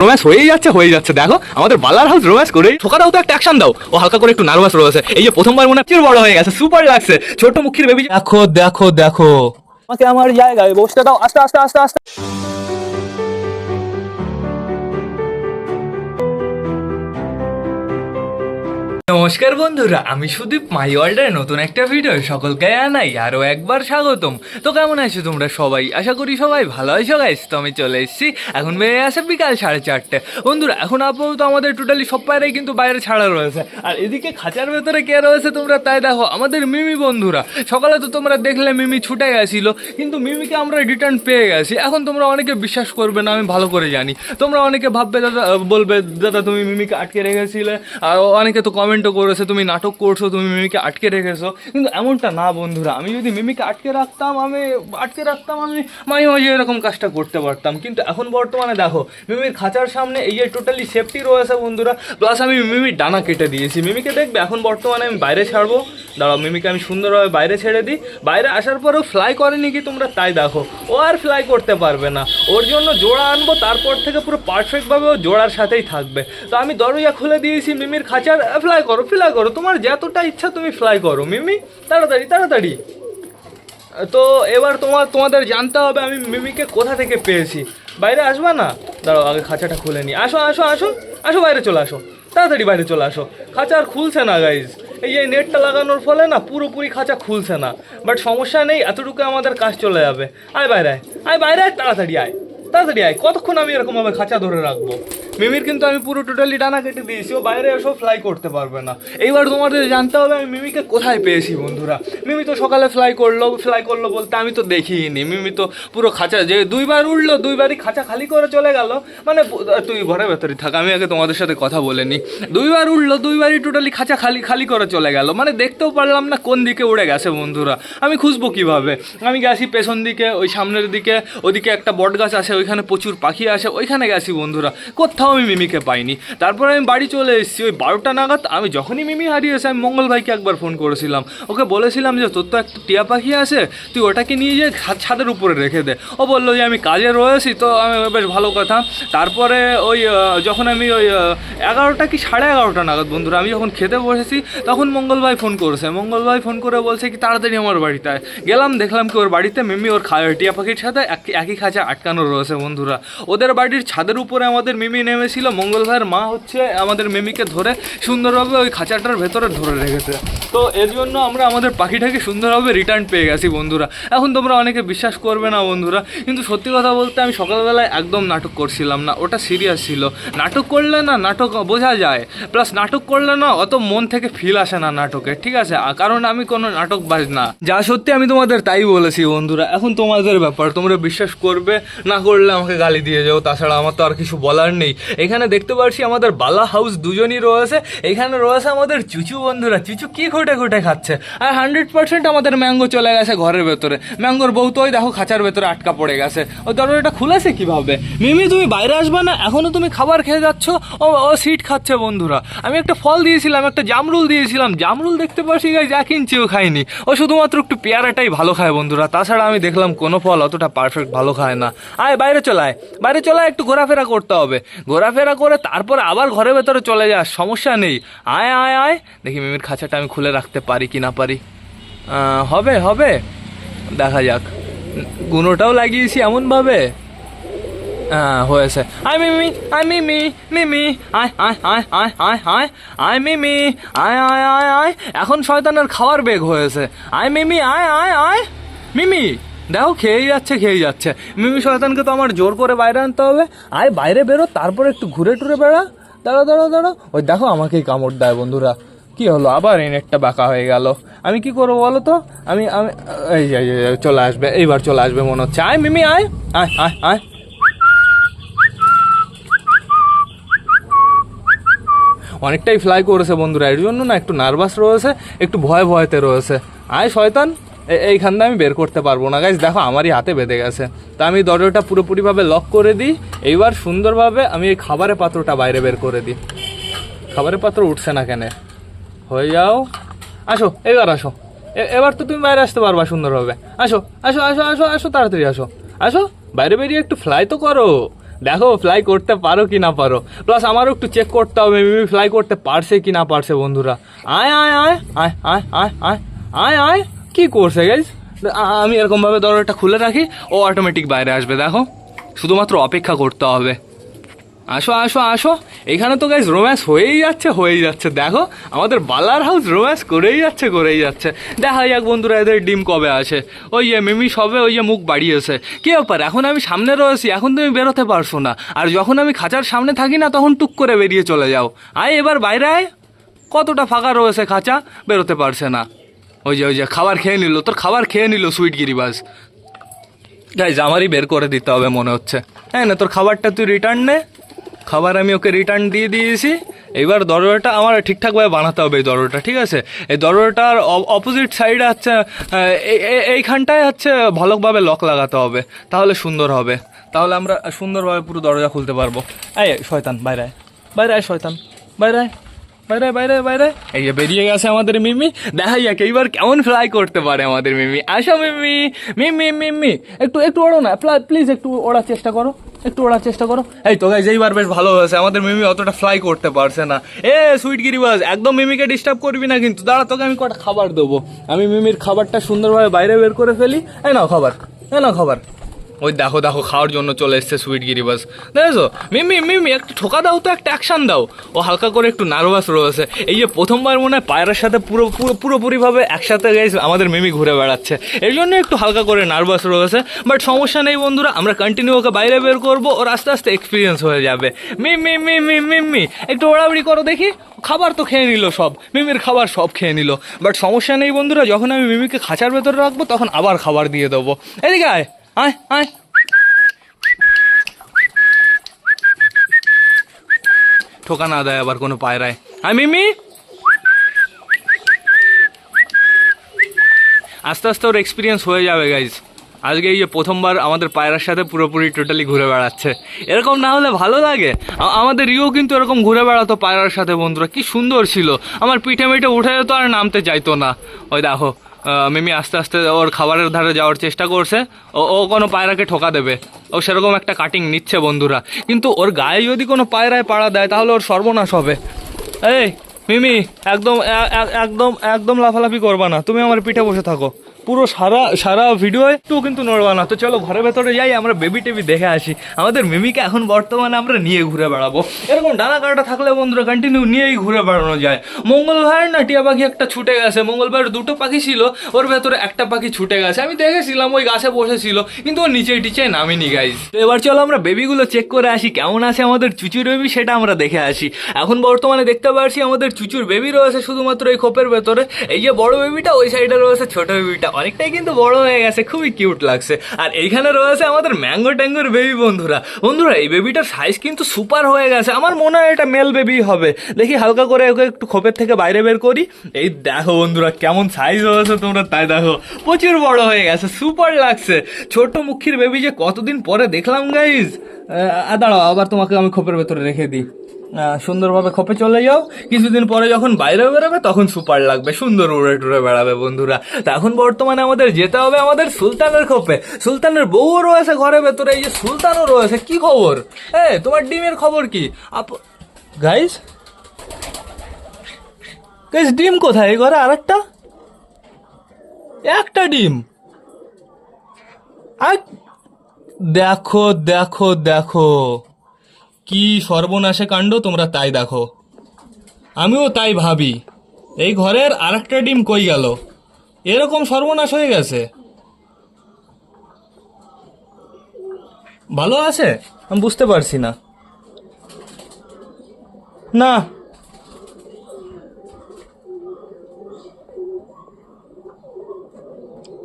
Romance হয়ে যাচ্ছে দেখো আমাদের বালার হাউস রোম্যান্স করে ঠোকা দাও তো একটা অ্যাকশন দাও। ও হালকা করে একটু নার্ভাস রয়েছে, এই যে প্রথমবার মনে হচ্ছে বড় হয়ে গেছে, সুপার লাগছে ছোট মুখির বেবি। দেখো দেখো দেখো আমাকে আমার জায়গায় বসতে দাও, আস্তে আস্তে আস্তে আস্তে। নমস্কার বন্ধুরা, আমি সুদীপ, মাই ওয়ার্ল্ডের নতুন একটা ভিডিও সকলকে জানাই আরও একবার স্বাগতম। তো কেমন আছো তোমরা সবাই? আশা করি সবাই ভালো আছো গাইস। তো আমি চলে এসেছি, এখন বেরিয়ে আসে বিকাল 4:30। বন্ধুরা এখন আপাতত আমাদের টোটালি সব পায়রাই কিন্তু বাইরে ছাড়া রয়েছে, আর এদিকে খাঁচার ভেতরে কে রয়েছে তোমরা তাই দেখো, আমাদের মিমি বন্ধুরা। সকালে তো তোমরা দেখলে মিমি ছুটে গেছিল, কিন্তু মিমিকে আমরা রিটার্ন পেয়ে গেছি। এখন তোমরা অনেকে বিশ্বাস করবে না, আমি ভালো করে জানি। তোমরা অনেকে ভাববে দাদা, বলবে দাদা তুমি মিমিকে আটকে রেখেছিলে, আর অনেকে তো কমেন্টও করেছে তুমি নাটক করছো, তুমি মিমিকে আটকে রেখেছো। কিন্তু এমনটা না বন্ধুরা, আমি যদি মিমিকে আটকে রাখতাম আমি মাঝে মাঝে এরকম কাজটা করতে পারতাম। কিন্তু এখন বর্তমানে দেখো মিমির খাঁচার সামনে এই যে টোটালি সেফটি রয়েছে বন্ধুরা, প্লাস আমি মিমির ডানা কেটে দিয়েছি। মিমিকে দেখবে এখন বর্তমানে আমি বাইরে ছাড়বো, দাঁড়াও মিমিকে আমি সুন্দরভাবে বাইরে ছেড়ে দিই। বাইরে আসার পরেও ফ্লাই করেনি কি তোমরা তাই দেখো, ও আর ফ্লাই করতে পারবে না। ওর জন্য জোড়া আনবো, তারপর থেকে পুরো পারফেক্টভাবে ও জোড়ার সাথেই থাকবে। তো আমি দরজা খুলে দিয়েছি মিমির খাঁচার, ফ্লাই করো তোমার যতটা ইচ্ছা তুমি ফ্লাই করো মিমি, তাড়াতাড়ি তাড়াতাড়ি। তো এবার তোমাদের জানতে হবে আমি মিমিকে কোথা থেকে পেয়েছি। বাইরে আসবা না, দাঁড়াও আগে খাঁচাটা খুলে নিই। আসো আসো আসো আসো, বাইরে চলে আসো, তাড়াতাড়ি বাইরে চলে আসো। খাঁচা আর খুলছে না গাইজ, এই যে নেটটা লাগানোর ফলে না পুরোপুরি খাঁচা খুলছে না। বাট সমস্যা নেই, এতটুকু আমাদের কাজ চলে যাবে। আয় বাইরে আয়, বাইরে আয়, তাড়াতাড়ি আয়, তাড়াতাড়ি আয়। কতক্ষণ আমি এরকমভাবে খাঁচা ধরে রাখবো? মিমির কিন্তু আমি পুরো টোটালি ডানা কেটে দিয়েছি, ও বাইরে এসেও ফ্লাই করতে পারবে না। এইবার তোমাদের জানতে হবে আমি মিমিকে কোথায় পেয়েছি বন্ধুরা। মিমি তো সকালে ফ্লাই করলো বলতে আমি তো দেখিনি। মিমি তো পুরো খাঁচা যে দুইবার উঠলো, দুইবারই খাঁচা খালি করে চলে গেল। মানে তুই ঘরের ভেতরে থাক, আমি আগে তোমাদের সাথে কথা বলে নিই। দুইবার উঠলো, দুইবারই টোটালি খাঁচা খালি করে চলে গেল। মানে দেখতেও পারলাম না কোন দিকে উড়ে গেছে বন্ধুরা। আমি খুঁজবো কিভাবে? আমি গেছি পেছন দিকে, ওই সামনের দিকে, ওদিকে একটা বট গাছ আছে, ওইখানে প্রচুর পাখি আসে, ওইখানে গেছি বন্ধুরা, কোথাও আমি মিমিকে পাইনি। তারপরে আমি বাড়ি চলে এসেছি ওই 12টা নাগাদ। আমি যখনই মিমি হারিয়েছে আমি মঙ্গল ভাইকে একবার ফোন করেছিলাম, ওকে বলেছিলাম যে তোর তো একটা টিয়া পাখি আছে, তুই ওটাকে নিয়ে যেয়ে ছাদের উপরে রেখে দে। ও বললো যে আমি কাজে রয়েছি। তো আমি বেশ ভালো কথা। তারপরে ওই যখন আমি ওই 11টা কি 11:30 নাগাদ বন্ধুরা আমি যখন খেতে বসেছি, তখন মঙ্গল ভাই ফোন করেছে। মঙ্গল ভাই ফোন করে বলছে কি তাড়াতাড়ি আমার বাড়িতে গেলাম, দেখলাম কি ওর বাড়িতে মিমি ওর টিয়া পাখির সাথে একই খাঁচা আটকানো রয়েছে বন্ধুরা। ওদের বাড়ির ছাদের উপরে আমাদের মিমি নেমেছিল। মঙ্গল ভাইয়ের মা হচ্ছে আমাদের মিমিকে ধরে সুন্দরভাবে ওই খাঁচাটার ভেতরে ধরে রেখেছে। তো এর জন্য আমরা আমাদের পাখিটাকে সুন্দরভাবে রিটার্ন পেয়ে গেছি বন্ধুরা। এখন তোমরা অনেকে বিশ্বাস করবে না বন্ধুরা, কিন্তু সত্যি কথা বলতে আমি সকালবেলায় একদম নাটক করছিলাম না, ওটা সিরিয়াস ছিল। নাটক করলে না নাটক বোঝা যায়, প্লাস নাটক করলে না অত মন থেকে ফিল আসে না নাটকে, ঠিক আছে? কারণ আমি কোনো নাটক বাজ না, যা সত্যি আমি তোমাদের তাই বলেছি বন্ধুরা। এখন তোমাদের ব্যাপার, তোমরা বিশ্বাস করবে না করলে আমাকে গালি দিয়ে যাও, তাছাড়া আমার তো আর কিছু বলার নেই। এখানে দেখতে পাচ্ছি আমাদের বালা হাউস দুজনই রয়েছে। এখানে রয়েছে আমাদের চুচু বন্ধুরা, চুচু কি খুঁটে খাচ্ছে। আর 100% আমাদের ম্যাঙ্গো চলে গেছে ঘরের ভেতরে। ম্যাঙ্গোর বউ তো ওই দেখো খাঁচার ভেতরে আটকা পড়ে গেছে। ও দরজাটা খুলেছে কিভাবে? মিমি তুমি বাইরে আসবে না? এখনো তুমি খাবার খেয়ে যাচ্ছ। ও সিট খাচ্ছে বন্ধুরা। আমি একটা ফল দিয়েছিলাম, একটা জামরুল দিয়েছিলাম, জামরুল দেখতে পাচ্ছি গাইজ 1 ইঞ্চিও খাইনি। ও শুধুমাত্র একটু পেয়ারাটাই ভালো খায় বন্ধুরা, তাছাড়া আমি দেখলাম কোনো ফল অতটা পারফেক্ট ভালো খায় না। আয় বাইরে চলায়, একটু ঘোরাফেরা করতে হবে। ঘোরাফেরা করে তারপর আবার ঘরের ভেতরে চলে যাস, সমস্যা নেই। আয় আয় আয়, দেখি মিমির খাঁচাটা আমি খুলে রাখতে পারি কি না পারি। হবে দেখা যাক। গুণটাও লাগিয়েছি এমনভাবে, হয়েছে। আয় মিমি, আয় মিমি, মিমি আয় আয় আয় আয় আয় আয় আয় মিমি, আয় আয় আয় আয়। এখন শয়তানের খাওয়ার বেগ হয়েছে। আয় মিমি, আয় আয় আয়। মিমি দেখো খেয়েই যাচ্ছে। মিমি শয়তানকে তো আমার জোর করে বাইরে আনতে হবে। আয় বাইরে বেরো, তারপর একটু ঘুরে টুরে বেড়া। দাঁড়া, ওই দেখো আমাকেই কামড় দেয় বন্ধুরা। কি হলো, আবার এই নেটটা বাঁকা হয়ে গেল। আমি কি করবো বলো তো? আমি এই চলে আসবে, এইবার চলে আসবে মনে হচ্ছে। আয় মিমি, আয় আয় আয় আয়। অনেকটাই ফ্লাই করেছে বন্ধুরা, এর জন্য না একটু নার্ভাস রয়েছে, একটু ভয়তে রয়েছে। আয় শয়তান, এইখান দিয়ে আমি বের করতে পারবো না গাইজ, দেখো আমারই হাতে বেঁধে গেছে। তা আমি দরজাটা পুরোপুরিভাবে লক করে দিই। এইবার সুন্দরভাবে আমি এই খাবারের পাত্রটা বাইরে বের করে দিই। খাবারের পাত্র উঠছে না কেন? হয়ে যাও, আসো এবার আসো। এবার তো তুমি বাইরে আসতে পারবা সুন্দরভাবে। আসো আসো আসো আসো আসো, তাড়াতাড়ি আসো। বাইরে বেরিয়ে একটু ফ্লাই তো করো। দেখো ফ্লাই করতে পারো কি না পারো, প্লাস আমারও একটু চেক করতে হবে মিমি ফ্লাই করতে পারছে কি না পারছে বন্ধুরা। আয় আয় আয় আয় আয় আয় আয় আয় আয় কী করছে গাইজ? আমি এরকমভাবে দরজাটা খুলে রাখি, ও অটোমেটিক বাইরে আসবে। দেখো শুধুমাত্র অপেক্ষা করতে হবে। আসো আসো আসো, এখানে তো গাইজ রোম্যান্স হয়েই যাচ্ছে। দেখো আমাদের বালার হাউস রোম্যান্স করেই যাচ্ছে। দেখা যাক বন্ধুরা এদের ডিম কবে আসে। ওই যে মিমি সবে ওই যে মুখ বাড়িয়েছে। কী ব্যাপার, এখন আমি সামনে রয়েছি, এখন তুমি বেরোতে পারছো না, আর যখন আমি খাঁচার সামনে থাকি না তখন টুক করে বেরিয়ে চলে যাও। আয় এবার বাইরে আয়, কতটা ফাঁকা রয়েছে খাঁচা, বেরোতে পারছে না। ওই যে খাবার খেয়ে নিল, তোর খাবার খেয়ে নিল সুইট গিরিবাজ। গাইজ আমারই বের করে দিতে হবে মনে হচ্ছে। হ্যাঁ না, তোর খাবারটা তুই রিটার্ন নে। খাবার আমি ওকে রিটার্ন দিয়ে দিয়েছি। এবার দরজাটা আমার ঠিকঠাকভাবে বানাতে হবে। এই দরজাটা ঠিক আছে, এই দরজাটার অপোজিট সাইডে হচ্ছে এইখানটায় হচ্ছে ভালোভাবে লক লাগাতে হবে, তাহলে সুন্দর হবে, তাহলে আমরা সুন্দরভাবে পুরো দরজা খুলতে পারবো। এই শয়তান বাইরে আয়, বাইরে আয় শয়তান, বাইরে আয়, বাইরে বাইরে বাইরে। এই যে বেরিয়ে গেছে আমাদের মিমি। দেখাই যাক এইবার কেমন ফ্লাই করতে পারে আমাদের মিমি। আসো মিমি, মিমি একটু ওড়ো না প্লিজ, একটু ওড়ার চেষ্টা করো, এই তো গাইজ এইবার বেশ ভালো হয়েছে। আমাদের মিমি অতটা ফ্লাই করতে পারছে না। সুইট গিরিবাজ একদম মিমিকে ডিস্টার্ব করবি না কিন্তু, দাঁড়া তোকে আমি কটা খাবার দেবো। আমি মিমির খাবারটা সুন্দরভাবে বাইরে বের করে ফেলি। এই নাও খাবার। ওই দেখো খাওয়ার জন্য চলে এসছে সুইট গিরিবাজ। দেখেছো মিমি একটু ঠোকা দাও তো, একটা অ্যাকশন দাও। ও হালকা করে একটু নার্ভাস রয়েছে। এই যে প্রথমবার মনে হয় পায়রার সাথে পুরোপুরিভাবে একসাথে গাইজ আমাদের মিমি ঘুরে বেড়াচ্ছে, এই জন্য একটু হালকা করে নার্ভাস রয়েছে। বাট সমস্যা নেই বন্ধুরা, আমরা কন্টিনিউ ওকে বাইরে বের করবো, ওর আস্তে আস্তে এক্সপিরিয়েন্স হয়ে যাবে। মিমি একটু ওড়াউড়ি করো দেখি। খাবার তো খেয়ে নিল সব, মিমির খাবার সব খেয়ে নিল। বাট সমস্যা নেই বন্ধুরা, যখন আমি মিমিকে খাঁচার ভেতরে রাখবো তখন আবার খাবার দিয়ে দেবো। এদিকে আয় আয়। ঠোকা না দেয় আবার কোনো পায়রায়। মিমি আস্তে আস্তে ওর এক্সপিরিয়েন্স হয়ে যাবে গাইজ। আজকে এই যে প্রথমবার আমাদের পায়রার সাথে পুরোপুরি টোটালি ঘুরে বেড়াচ্ছে। এরকম না হলে ভালো লাগে? আমাদের রিও কিন্তু এরকম ঘুরে বেড়াতো পায়রার সাথে বন্ধুরা, কি সুন্দর ছিল। আমার পিঠে উঠে যেত আর নামতে চাইতো না। ওই দেখো মিমি আস্তে আস্তে ওর খাবারের ধারে যাওয়ার চেষ্টা করছে। ও কোনো পায়রাকে ঠোকা দেবে, ও সেরকম একটা কাটিং নিচ্ছে বন্ধুরা। কিন্তু ওর গায়ে যদি কোনো পায়রায় পাড়া দেয় তাহলে ওর সর্বনাশ হবে। এই মিমি একদম লাফালাফি করবা না, তুমি আমার পিঠে বসে থাকো পুরো সারা ভিডিও, একটু কিন্তু নড়বা না। তো চলো ঘরের ভেতরে যাই, আমরা বেবি টেবি দেখে আসি। আমাদের মিমিকে এখন বর্তমানে আমরা নিয়ে ঘুরে বেড়াবো। এরকম ডানা কাটা থাকলে বন্ধুরা কন্টিনিউ নিয়েই ঘুরে বেড়ানো যায়। মঙ্গলবার না টিয়া পাখি একটা ছুটে গেছে, মঙ্গলবার দুটো পাখি ছিল, ওর ভেতরে একটা পাখি ছুটে গেছে। আমি দেখেছিলাম ওই গাছে বসেছিল, কিন্তু ও নিচে টিচে নামিনি গাইজ। তো এবার চলো আমরা বেবিগুলো চেক করে আসি কেমন আছে আমাদের চুচুর বেবি, সেটা আমরা দেখে আসি। এখন বর্তমানে দেখতে পাচ্ছি আমাদের চুচুর বেবি রয়েছে শুধুমাত্র এই খোপের ভেতরে। এই যে বড় বেবিটা, ওই সাইডে রয়েছে ছোট বেবিটা, অনেকটাই কিন্তু বড় হয়ে গেছে, খুবই কিউট লাগছে। আর এইখানে রয়েছে আমাদের ম্যাঙ্গো ট্যাঙ্গোর বেবি বন্ধুরা। এই বেবিটার সাইজ কিন্তু সুপার হয়ে গেছে, আমার মনে হয় এটা মেল বেবি হবে। দেখি হালকা করে ওকে একটু খোপের থেকে বাইরে বের করি। এই দেখো বন্ধুরা কেমন সাইজ হয়েছে তোমরা, তাই দেখো প্রচুর বড় হয়ে গেছে, সুপার লাগছে। ছোট মুখির বেবি যে কতদিন পরে দেখলাম গাইজ। দাঁড়াও আবার তোমাকে আমি খোপের ভেতরে রেখে দিই, সুন্দরভাবে খোপে চলে যাও। কিছুদিন পরে যখন বাইরে বেরোবে তখন সুপার লাগবে, সুন্দর উড়ে টুড়ে বেড়াবে বন্ধুরা। তো এখন বর্তমানে আমাদের যেতে হবে আমাদের সুলতানের খোপে। সুলতানের বউও রয়েছে ঘরের ভেতরে, এই যে সুলতানও রয়েছে। কি খবর? তোমার ডিমের খবর কি গাইজ? ডিম কোথায় এই ঘরে? আর একটা ডিম। আর দেখো কি সর্বনাশে কাণ্ড, তোমরা তাই দেখো। আমিও তাই ভাবি, এই ঘরের আর একটা ডিম কই গেল? এরকম সর্বনাশ হয়ে গেছে। ভালো আছে? আমি বুঝতে পারছি না।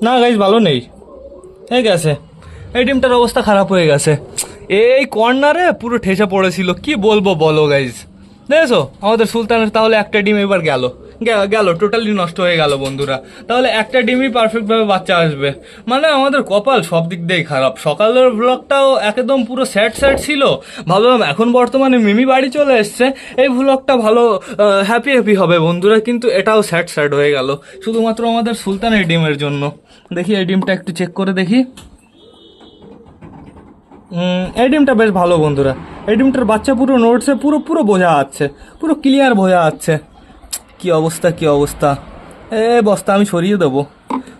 না গাইজ ভালো নেই, ঠিক আছে। এই ডিমটার অবস্থা খারাপ হয়ে গেছে, এই কর্নারে পুরো ঠেসে পড়েছিল। কি বলবো বলো গাইজ? দেখেছো আমাদের সুলতানের তাহলে একটা ডিম এবার গেল, টোটালি নষ্ট হয়ে গেল বন্ধুরা। তাহলে একটা ডিমই পারফেক্টভাবে বাচ্চা আসবে, মানে আমাদের কপাল সব দিক দিয়েই খারাপ। সকালের ব্লগটাও একদম পুরো স্যাড ছিল, ভাবলাম এখন বর্তমানে মিমি বাড়ি চলে এসছে এই ব্লগটা ভালো হ্যাপি হবে বন্ধুরা, কিন্তু এটাও স্যাড হয়ে গেল শুধুমাত্র আমাদের সুলতানের ডিমের জন্য। দেখি এই ডিমটা একটু চেক করে দেখি। এই ডিমটা বেশ ভালো বন্ধুরা, এই ডিমটার বাচ্চা পুরো নড়ছে, পুরো পুরো বোঝা যাচ্ছে, পুরো ক্লিয়ার বোঝা যাচ্ছে। কি অবস্থা কি অবস্থা! বস্তা আমি সরিয়ে দেবো,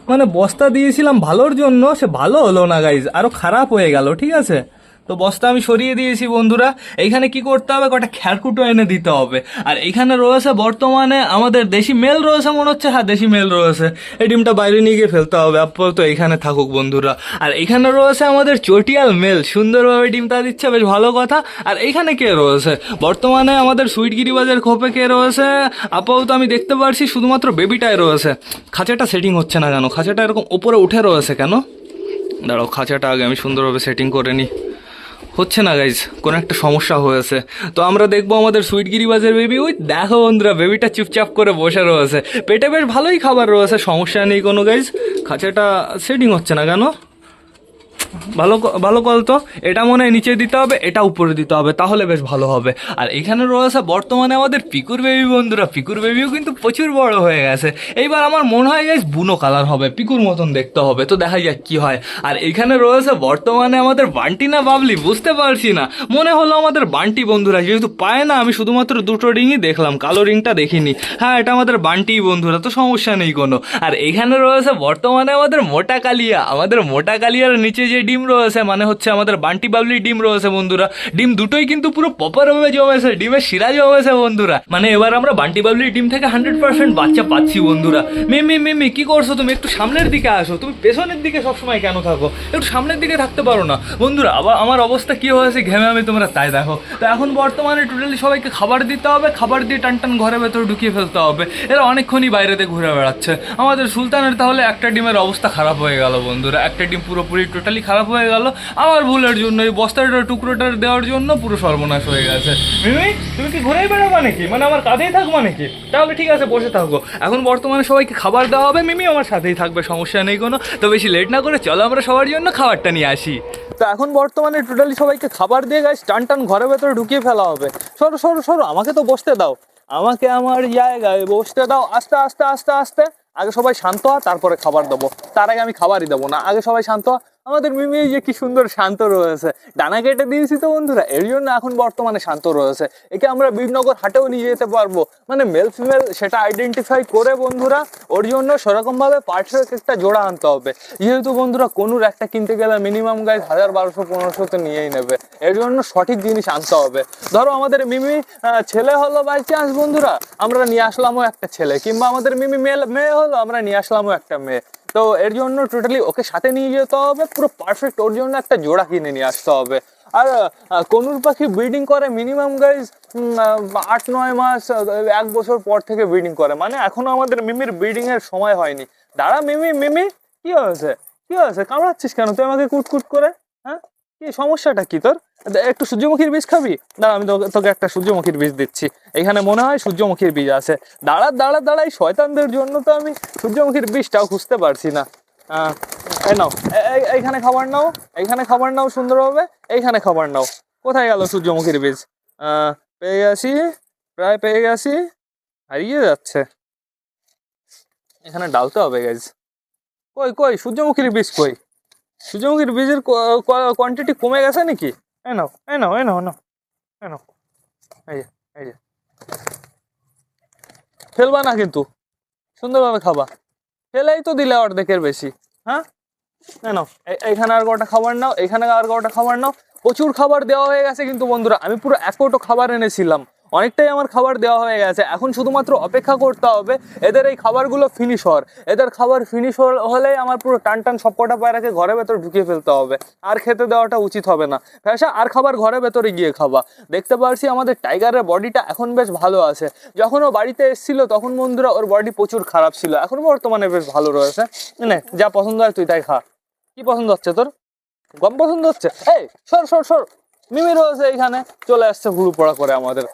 মানে বস্তা দিয়েছিলাম ভালোর জন্য, সে ভালো হলো না গাইজ, আরও খারাপ হয়ে গেল। ঠিক আছে, তো বস্তা আমি সরিয়ে দিয়েছি বন্ধুরা। এইখানে কি করতে হবে, কটা খ্যারকুটো এনে দিতে হবে। আর এইখানে রয়েছে বর্তমানে আমাদের দেশি মেল রয়েছে মনে হচ্ছে, হ্যাঁ দেশি মেল রয়েছে। এই ডিমটা বাইরে নিয়ে গিয়ে ফেলতে হবে, আপাতত এইখানে থাকুক বন্ধুরা। আর এইখানে রয়েছে আমাদের চটিয়াল মেল, সুন্দরভাবে ডিমটা দিচ্ছে, বেশ ভালো কথা। আর এইখানে কে রয়েছে বর্তমানে আমাদের সুইটগিরিবাজের খোপে কে রয়েছে, আপাতত আমি দেখতে পারছি শুধুমাত্র বেবিটাই রয়েছে। খাঁচাটা সেটিং হচ্ছে না কেন, খাঁচাটা এরকম ওপরে উঠে রয়েছে কেন? দাঁড়াও, খাঁচাটা আগে আমি সুন্দরভাবে সেটিং করে নিই। হচ্ছে না গাইজ, কোনো একটা সমস্যা হয়েছে। তো আমরা দেখবো আমাদের সুইটগিরিবাজের বেবি। ওই দেখো বন্ধুরা, বেবিটা চুপচাপ করে বসে রয়েছে, পেটে বেশ ভালোই খাবার রয়েছে, সমস্যা নেই কোনো গাইজ। খাঁচাটা সেটিং হচ্ছে না কেন? ভালো ভালো কল তো, এটা মনে হয় নিচে দিতে হবে, এটা উপরে দিতে হবে, তাহলে বেশ ভালো হবে। আর এখানে রয়েছে বর্তমানে আমাদের পিকুর বেবি বন্ধুরা, পিকুর বেবিও কিন্তু প্রচুর বড় হয়ে গেছে। এইবার আমার মনে হয় গাইস বুনো কালার হবে, পিকুর মতন দেখতে হবে, তো দেখা যাক কি হয়। আর এখানে রয়েছে বর্তমানে আমাদের বান্টি না বাবলি বুঝতে পারছি না, মনে হলো আমাদের বান্টি বন্ধুরা, যেহেতু পায় না, আমি শুধুমাত্র দুটো রিংই দেখলাম, কালো রিংটা দেখিনি। হ্যাঁ এটা আমাদের বান্টি বন্ধুরা, তো সমস্যা নেই কোনো। আর এখানে রয়েছে বর্তমানে আমাদের মোটা কালিয়া, আমাদের মোটা কালিয়ার নিচে যে ডিম রয়েছে মানে হচ্ছে আমাদের বান্টি বাবলি ডিম রয়েছে বন্ধুরা। ডিম দুটোই কিন্তু পুরো প্রপারভাবে জমেছে, ডিমের শিরা জমেছে বন্ধুরা। মানে এবার আমরা বান্টি বাবলি ডিম থেকে 100% বাচ্চা পাচ্ছি বন্ধুরা। মিমি মিমি কি করছো তুমি? একটু সামনের দিকে আসো, তুমি পেছনের দিকে সবসময় কেন থাকো? একটু সামনের দিকে থাকতে পারো না বন্ধুরা? আবার আমার অবস্থা কি হয়েছে ঘেমে আমি, তোমরা তাই দেখো। তো এখন বর্তমানে টোটালি সবাইকে খাবার দিতে হবে, খাবার দিয়ে টান টান ঘরের ভেতরে ঢুকিয়ে ফেলতে হবে। এরা অনেকক্ষণই বাইরেতে ঘুরে বেড়াচ্ছে। আমাদের সুলতানের তাহলে একটা ডিমের অবস্থা খারাপ হয়ে গেল বন্ধুরা, একটা ডিম পুরোপুরি টোটালি খারাপ হয়ে গেল আমার ভুলের জন্য। এই বস্তাটা টুকরোটা দেওয়ার জন্য পুরো সর্বনাশ হয়ে গেছে। মিমি তুমি কি ঘুরেই বেড়াবা নাকি, মানে আমার কাঁধেই থাকবা নাকি? তাহলে ঠিক আছে বসে থাকো, এখন বর্তমানে সবাইকে খাবার দেওয়া হবে, মিমি আমার সাথেই থাকবে, সমস্যা নেই কোনো। তো বেশি লেট না করে চলো আমরা সবার জন্য খাবারটা নিয়ে আসি। তো এখন বর্তমানে টোটালি সবাইকে খাবার দিয়ে গাছ টান টান ঘরের ভেতরে ঢুকিয়ে ফেলা হবে। সরো সরো সরো, আমাকে তো বসতে দাও, আমাকে আমার জায়গায় বসতে দাও। আস্তে আস্তে আস্তে আস্তে, আগে সবাই শান্ত হয় তারপরে খাবার দেবো, তার আগে আমি খাবারই দেবো না, আগে সবাই শান্ত হয়। আমাদের মিমি যে কি সুন্দর শান্ত রয়েছে, ডানা কেটে দিয়েছি তো বন্ধুরা, এর জন্য এখন বর্তমানে শান্ত রয়েছে। একে আমরা বীরনগর হাটেও নিয়ে যেতে পারবো, মানে মেল ফিমেল সেটা আইডেন্টিফাই করে বন্ধুরা। ওর জন্য সেরকম ভাবে পার্টসের একটা জোড়া আনতে হবে, যেহেতু বন্ধুরা কোনুর একটা কিনতে গেলে মিনিমাম গাইজ 1000 1200 1500 তো নিয়েই নেবে। এর জন্য সঠিক জিনিস আনতে হবে। ধরো আমাদের মিমি ছেলে হলো বাই চান্স বন্ধুরা, আমরা নিয়ে আসলামও একটা ছেলে, কিংবা আমাদের মিমি মেয়ে হলো, আমরা নিয়ে আসলামও একটা মেয়ে। তো এর জন্য টোটালি ওকে সাথে নিয়ে যেতে হবে, পুরো পারফেক্ট ওর জন্য একটা জোড়া কিনে নিয়ে আসতে হবে। আর কনুর পাখি ব্রিডিং করে মিনিমাম গাইজ 8-9 মাস 1 বছর পর থেকে ব্রিডিং করে, মানে এখনো আমাদের মিমির ব্রিডিং এর সময় হয়নি। দাঁড়া মিমি মিমি, কি হয়েছে কি হয়েছে, কামড়াচ্ছিস কেন তুই আমাকে কুটকুট করে? হ্যাঁ কি সমস্যাটা কি তোর? একটু সূর্যমুখীর বীজ খাবি? দাঁড়া আমি তোকে একটা সূর্যমুখীর বীজ দিচ্ছি, এখানে মনে হয় সূর্যমুখীর বীজ আছে। দাঁড়া দাঁড়া দাঁড়া, এই শয়তানদের জন্য তো আমি সূর্যমুখীর বীজটাও খুঁজতে পারছি না। এই নাও, এইখানে খাবার নাও, এইখানে খাবার নাও সুন্দরভাবে, এইখানে খাবার নাও। কোথায় গেল সূর্যমুখীর বীজ? পেয়ে গেছি, প্রায় পেয়ে গেছি, হারিয়ে যাচ্ছে। এখানে ডালতে হবে গাইজ। কই কই সূর্যমুখীর বীজ কই? সূর্যমুখীর বীজের কোয়ান্টিটি কমে গেছে নাকি? এই নাও এই নাও এই নাও নাও, এই নাও, এই যে এই যে, ফেলবা না কিন্তু, সুন্দরভাবে খাবা, ফেলেই তো দিলে অর্ধেকের বেশি। হ্যাঁ নাও, এইখানে আর কটা খাবার নাও, এইখানে আর কটা খাবার নাও। প্রচুর খাবার দেওয়া হয়ে গেছে কিন্তু বন্ধুরা, আমি পুরো 1 কোটো খাবার এনেছিলাম, অনেকটাই আমার খাবার দেওয়া হয়ে গেছে। এখন শুধুমাত্র অপেক্ষা করতে হবে এদের এই খাবারগুলো ফিনিশ হওয়ার। এদের খাবার ফিনিশ হলেই আমার পুরো টান টান সবকটা পায়রাকে ঘরের ভেতর ঢুকিয়ে ফেলতে হবে, আর খেতে দেওয়াটা উচিত হবে না। ফ্যাসা আর খাবার ঘরের ভেতরে গিয়ে খাবা। দেখতে পারছি আমাদের টাইগারের বডিটা এখন বেশ ভালো আছে, যখন ও বাড়িতে এসেছিল তখন বন্ধুরা ওর বডি প্রচুর খারাপ ছিল, এখন বর্তমানে বেশ ভালো রয়েছে। নে যা পছন্দ হয় তুই তাই খা। কি পছন্দ হচ্ছে তোর? গম পছন্দ হচ্ছে? এই সর সর সর, মিমি রয়েছে এইখানে, চলে আসছে হুড়ু পড়া করে আমাদের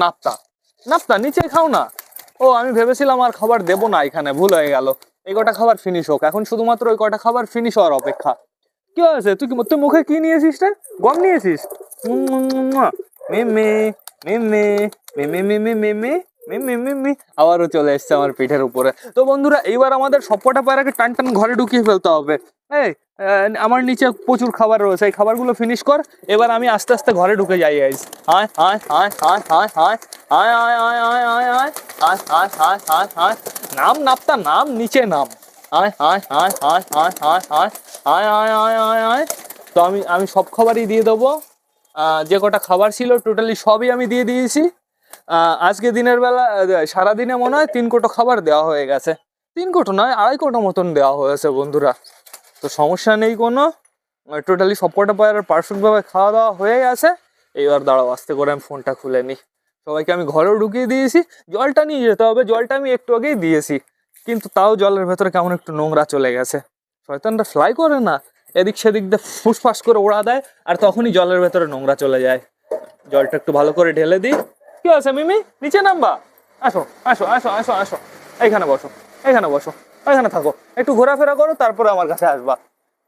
নাপ্তা। নাপ্তা নিচে খাও না। ও আমি ভেবেছিলাম আর খাবার দেবো না, এখানে ভুল হয়ে গেল। এই কটা খাবার ফিনিশ হোক, এখন শুধুমাত্র ওই কটা খাবার ফিনিশ হওয়ার অপেক্ষা। কি হয়েছে তুই মুখে কি নিয়েছিস রে? গম নিয়েছিস? মিমি মিমি মিমি মিমি মিমি মিমি মিমি আবারও চলে এসছে আমার পিঠের উপরে। তো বন্ধুরা এইবার আমাদের সবকটা পায়রাকে টান টান ঘরে ঢুকিয়ে ফেলতে হবে। এই আমার নিচে প্রচুর খাবার রয়েছে, এই খাবারগুলো ফিনিশ কর। এবার আমি আস্তে আস্তে ঘরে ঢুকে যাই গাইস। আয় আয় আয় আয় আয় আয় আয় আয় আয় আয় আয় আয় আয় আয় আয় আয় আয় নাম নাপতা নাম নিচে নাম। আয় আয় আয় আয় আয় আয় আয় আয় আয় আয় আয় আয়। তো আমি সব খাবারই দিয়ে দেবো। যে কটা খাবার ছিল টোটালি সবই আমি দিয়ে দিয়েছি। আজকে দিনের বেলা সারাদিনে মনে হয় 3 কোটো খাবার দেওয়া হয়ে গেছে। 3 কোটো নয়, 2.5 কোটো মতন দেওয়া হয়েছে বন্ধুরা। তো সমস্যা নেই কোনো, টোটালি সবকটা পায়রার পারফেক্টভাবে খাওয়া দাওয়া হয়ে গেছে। এইবার দাঁড়াও আস্তে করে আমি ফোনটা খুলে নিই। সবাইকে আমি ঘরেও ঢুকিয়ে দিয়েছি। জলটা নিয়ে যেতে হবে, জলটা আমি একটু আগেই দিয়েছি, কিন্তু তাও জলের ভেতরে কেমন একটু নোংরা চলে গেছে। শয়তানটা ফ্লাই করে না, এদিক সেদিক দিয়ে ফুসফাস করে ওড়া দেয়, আর তখনই জলের ভেতরে নোংরা চলে যায়। জলটা একটু ভালো করে ঢেলে দিই। কি আছে মিমি, নিচে নামবা? আসো আসো আসো আসো আসো, এইখানে বসো, এইখানে বসো, এইখানে থাকো, একটু ঘোরাফেরা করো, তারপরে আমার কাছে আসবা।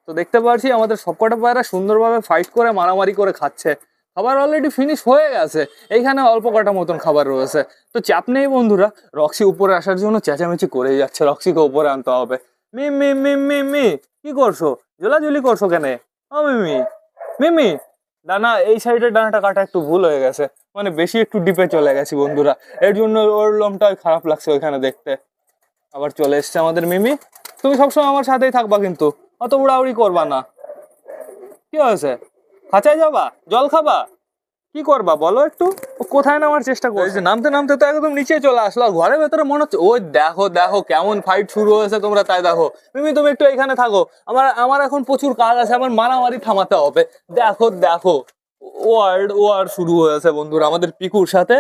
তো দেখতে পাচ্ছি আমাদের সবকটা পায়রা সুন্দরভাবে ফাইট করে মারামারি করে খাচ্ছে। খাবার অলরেডি ফিনিশ হয়ে গেছে, এইখানে অল্প কটা মতন খাবার রয়েছে। তো চাপ নেই বন্ধুরা, রক্সি উপরে আসার জন্য চেঁচামেচি করেই যাচ্ছে, রক্সিকে উপরে আনতে হবে। মিমি মিমি মি কি করছো, ঝোলাঝুলি করছো কেন? ও মিমি মিমি, ডানা এই সাইডের ডানাটা কাটা একটু ভুল হয়ে গেছে, মানে বেশি একটু ডিপে চলে গেছি বন্ধুরা, এর জন্য ওর লোমটা খারাপ লাগছে ওইখানে দেখতে। আবার চলে এসছে আমাদের মিমি। তুমি সবসময় আমার সাথেই থাকবা কিন্তু, অত উড়াউড়ি করবা না। কি হয়েছে, খাঁচায় যাবা, জল খাবা, কি করবা বলো একটু? ও কোথায় নামার চেষ্টা করছে, নামতে নামতে তো একদম নিচে চলে আসলো, ঘরের ভেতরে মনে হচ্ছে। ওই দেখো দেখো কেমন ফাইট শুরু হয়েছে তোমরা, তাই দেখো। মিমি তুমি একটু এখানে থাকো, আমার আমার এখন প্রচুর কাজ আছে, আমার মারামারি থামাতে হবে। দেখো দেখো ওয়ার শুরু হয়েছে বন্ধুরা আমাদের পিকুর সাথে,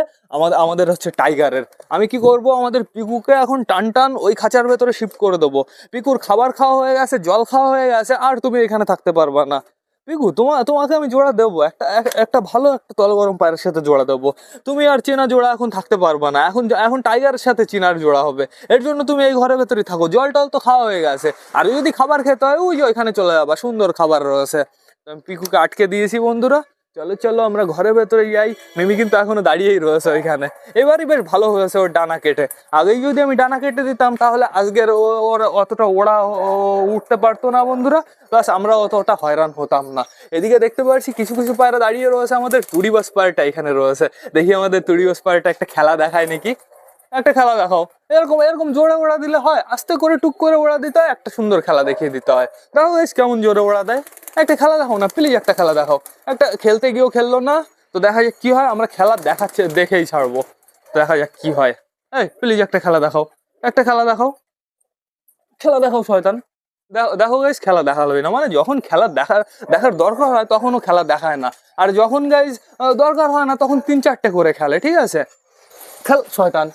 আমাদের হচ্ছে টাইগারের। আমি কি করব, আমাদের পিকুকে এখন টান টান ওই খাঁচার ভেতরে শিফট করে দেবো। পিকুর খাবার খাওয়া হয়ে গেছে, জল খাওয়া হয়ে গেছে, আর তুমি এখানে থাকতে পারবা না। পিকু তোমাকে আমি জোড়া দেবো, একটা ভালো একটা তলগরম পায়ের সাথে জোড়া দেবো। তুমি আর চেনা জোড়া এখন থাকতে পারবা না, এখন এখন টাইগারের সাথে চিনার জোড়া হবে। এর জন্য তুমি এই ঘরের ভেতরেই থাকো, জল টল তো খাওয়া হয়ে গেছে। আর যদি খাবার খেতে হয় ওই যে ওইখানে চলে যাবা, সুন্দর খাবার রয়েছে। আমি পিকুকে আটকে দিয়েছি বন্ধুরা। চলো চলো আমরা ঘরের ভেতরে যাই। মিমি কিন্তু এখনো দাঁড়িয়েই রয়েছে ওইখানে। এবারই বেশ ভালো হয়েছে ওর ডানা কেটে। আগেই যদি আমি ডানা কেটে দিতাম তাহলে আজকের ওর অতটা ওড়া উঠতে পারতো না বন্ধুরা, প্লাস আমরা অতটা হয়রান হতাম না। এদিকে দেখতে পাচ্ছি কিছু কিছু পায়রা দাঁড়িয়ে রয়েছে, আমাদের তুড়িবাস পায়রাটা এখানে রয়েছে। দেখি আমাদের তুড়িবাস পায়রাটা একটা খেলা দেখায় নাকি, একটা খেলা দেখাও। এরকম এরকম জোরে ওড়া দিলে হয়, আস্তে করে টুক করে ওড়া দিতে হয়, একটা সুন্দর খেলা দেখিয়ে দিতে হয়। দেখো বেশ কেমন জোরে ওড়া দেয়, একটা খেলা দেখাও না প্লিজ, একটা খেলা দেখাও। একটা খেলতে গিয়েও খেললো না, তো দেখা যাক কি হয়। আমরা খেলা দেখাচ্ছে দেখেই ছাড়বো, দেখা যাক কি হয়। এই প্লিজ একটা খেলা দেখাও, একটা খেলা দেখাও, খেলা দেখাও শয়তান। দেখো দেখো গাইজ, খেলা দেখালোই না, মানে যখন খেলা দেখার দরকার হয় তখনও খেলা দেখায় না, আর যখন গাইজ দরকার হয় না তখন 3-4টে করে খেলে। ঠিক আছে, শয়তান,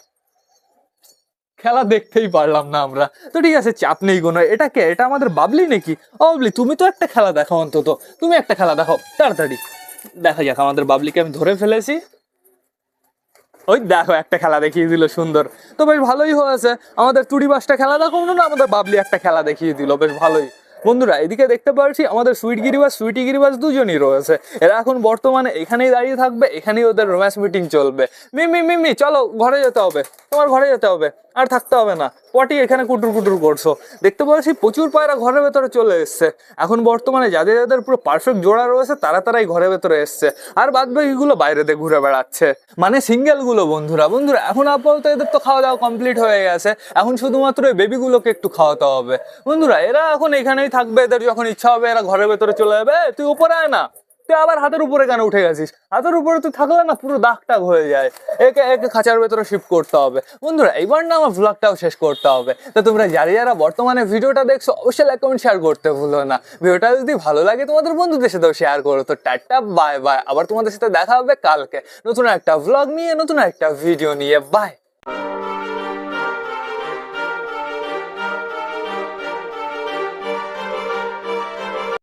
খেলা দেখতেই পারলাম না আমরা। তো ঠিক আছে, চাপ নেই কোনো। এটা কে, এটা আমাদের বাবলি নাকি? ও বাবলি, তুমি তো একটা খেলা দেখাও অন্তত, তুমি একটা খেলা দেখাও তাড়াতাড়ি। দেখা যাক, আমাদের বাবলিকে আমি ধরে ফেলেছি। ওই দেখো একটা খেলা দেখিয়ে দিল সুন্দর, তো বেশ ভালোই হয়েছে। আমাদের তুড়ি বাসটা খেলা দেখো না, আমাদের বাবলি একটা খেলা দেখিয়ে দিল, বেশ ভালোই। বন্ধুরা এদিকে দেখতে পাচ্ছি আমাদের সুইটি গিরিবাস দুজনই রয়েছে। এরা এখন বর্তমানে এখানেই দাঁড়িয়ে থাকবে, এখানেই ওদের রোম্যান্স মিটিং চলবে। মিমি মিমি চলো ঘরে যেতে হবে, তোমার ঘরে যেতে হবে, আর থাকতে হবে না। পটি এখানে কুটুর কুটুর করছো। দেখতে পাচ্ছি প্রচুর পায়রা ঘরের ভেতরে চলে এসছে। এখন বর্তমানে যাদের যাদের পুরো পারফেক্ট জোড়া রয়েছে তারাই ঘরের ভেতরে এসছে, আর বাদ বাকিগুলো বাইরেতে ঘুরে বেড়াচ্ছে, মানে সিঙ্গেল গুলো। বন্ধুরা এখন আপাতত এদের তো খাওয়া দাওয়া কমপ্লিট হয়ে গেছে, এখন শুধুমাত্র এই বেবিগুলোকে একটু খাওয়াতে হবে। বন্ধুরা এরা এখন এখানেই থাকবে, এদের যখন ইচ্ছা হবে এরা ঘরের ভেতরে চলে যাবে। তুই উপরে আয় না, তুই আবার হাতের উপরে কেন উঠে গেছিস? হাতের উপরে তুই থাকলে না পুরো দাগ টাগ হয়ে যায়, একে একে খাঁচার ভেতরে শিফট করতে হবে। বন্ধুরা এইবার না আমার ভ্লগটাও শেষ করতে হবে। তো তোমরা যারা বর্তমানে ভিডিওটা দেখছো অবশ্যই লাইক কমেন্ট শেয়ার করতে ভুলো না। ভিডিওটা যদি ভালো লাগে তোমাদের বন্ধুদের সাথেও শেয়ার করো। তো টাটা বাই বাই, আবার তোমাদের সাথে দেখা হবে কালকে নতুন একটা ভ্লগ নিয়ে, নতুন একটা ভিডিও নিয়ে। বাই।